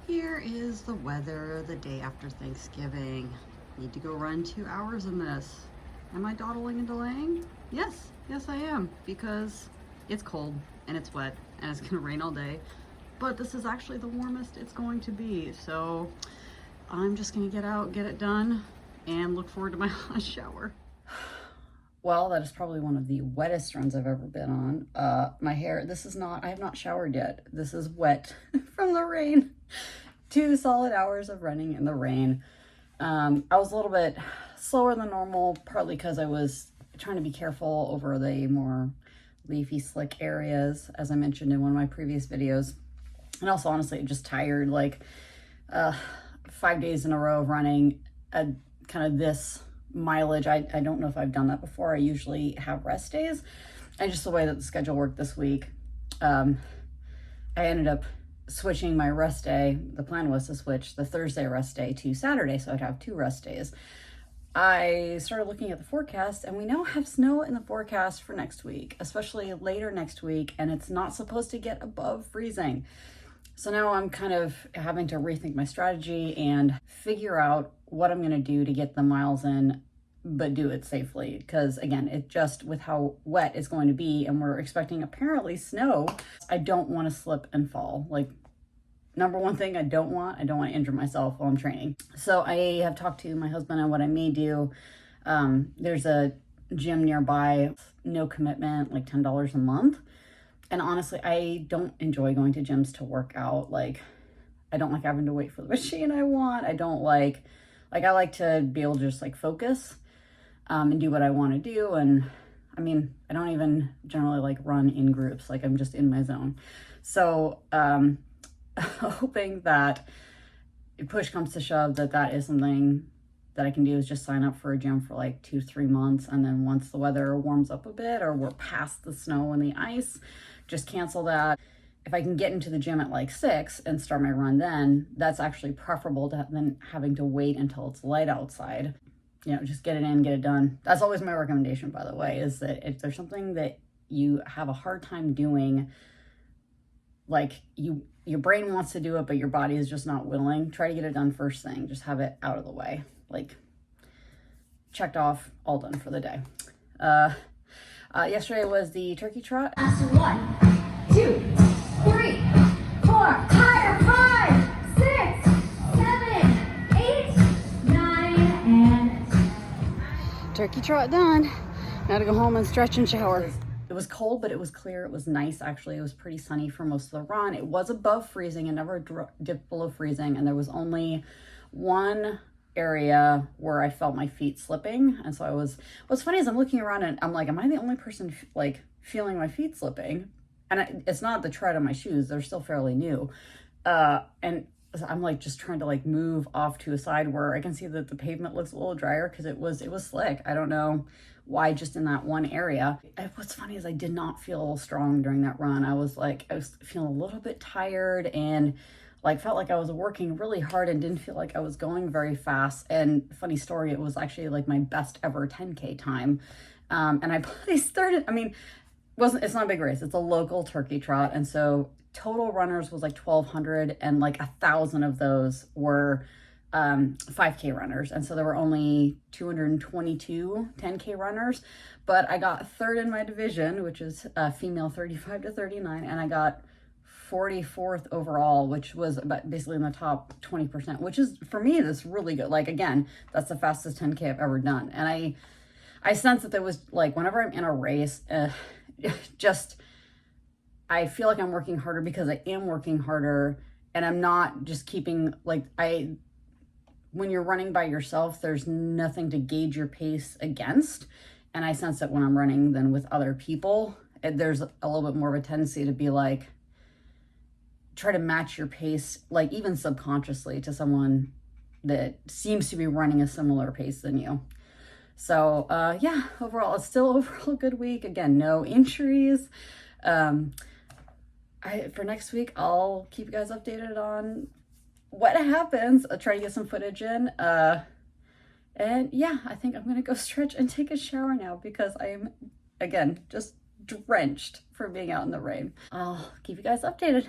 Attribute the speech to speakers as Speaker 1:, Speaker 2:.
Speaker 1: Here is the weather the day after Thanksgiving. Need to go run 2 hours in this. Am I dawdling and delaying? Yes, I am, because it's cold and it's wet and it's gonna rain all day. But this is actually the warmest it's going to be. So I'm just gonna get out, get it done, and look forward to my hot shower. Well, that is probably one of the wettest runs I've ever been on. My hair, I have not showered yet. This is wet from the rain. 2 solid hours of running in the rain. I was a little bit slower than normal, partly because I was trying to be careful over the more leafy, slick areas, as I mentioned in one of my previous videos. And also, honestly, just tired, like 5 days in a row of running kind of this mileage. I don't know if I've done that before. I usually have rest days, and just the way that the schedule worked this week, I ended up switching my rest day. The plan was to switch the Thursday rest day to Saturday, so I'd have 2 rest days. I started looking at the forecast, and we now have snow in the forecast for next week, especially later next week, and it's not supposed to get above freezing. So now I'm kind of having to rethink my strategy and figure out what I'm going to do to get the miles in, but do it safely. Because again, it just, with how wet it's going to be, and we're expecting apparently snow, I don't want to slip and fall. Like, number one thing I don't want to injure myself while I'm training. So I have talked to my husband on what I may do. There's a gym nearby, no commitment, like $10 a month. And honestly, I don't enjoy going to gyms to work out. Like, I don't like having to wait for the machine I want. I don't like I like to be able to just like focus and do what I want to do. And I mean, I don't even generally like run in groups. Like, I'm just in my zone. So hoping that if push comes to shove, that is something that I can do, is just sign up for a gym for like 2-3 months. And then once the weather warms up a bit, or we're past the snow and the ice, just cancel that. If I can get into the gym at like 6 and start my run then, that's actually preferable than having to wait until it's light outside. You know, just get it in, get it done. That's always my recommendation, by the way, is that if there's something that you have a hard time doing, like your brain wants to do it, but your body is just not willing, try to get it done first thing. Just have it out of the way. Like, checked off, all done for the day. Yesterday was the turkey trot.
Speaker 2: After 1, 2, 3, 4, higher, 5, 6, 7, 8, 9, and 10.
Speaker 1: Turkey trot done. Now to go home and stretch and shower. It was cold, but it was clear. It was nice, actually. It was pretty sunny for most of the run. It was above freezing. It never dipped below freezing, and there was only one area where I felt my feet slipping. And so what's funny is I'm looking around and I'm like, am I the only person like feeling my feet slipping? And it's not the tread on my shoes. They're still fairly new. And I'm like just trying to like move off to a side where I can see that the pavement looks a little drier, because it was slick. I don't know why, just in that one area. And what's funny is I did not feel strong during that run. I was feeling a little bit tired, and like felt like I was working really hard and didn't feel like I was going very fast. And funny story, it was actually like my best ever 10K time. And I placed third. I mean, it's not a big race. It's a local turkey trot. And so total runners was like 1,200, and like 1,000 of those were 5K runners. And so there were only 222 10K runners, but I got third in my division, which is female 35 to 39. And I got 44th overall, which was about basically in the top 20%, which is, for me, that's really good. Like, again, that's the fastest 10K I've ever done. And I sense that there was like, whenever I'm in a race, I feel like I'm working harder because I am working harder, and I'm not just keeping when you're running by yourself, there's nothing to gauge your pace against. And I sense that when I'm running then with other people, there's a little bit more of a tendency to be like, try to match your pace, like even subconsciously, to someone that seems to be running a similar pace than you. So yeah, overall, it's still overall a good week. Again, no injuries. For next week, I'll keep you guys updated on what happens. I'll try to get some footage in. And yeah, I think I'm gonna go stretch and take a shower now, because I am, again, just drenched from being out in the rain. I'll keep you guys updated.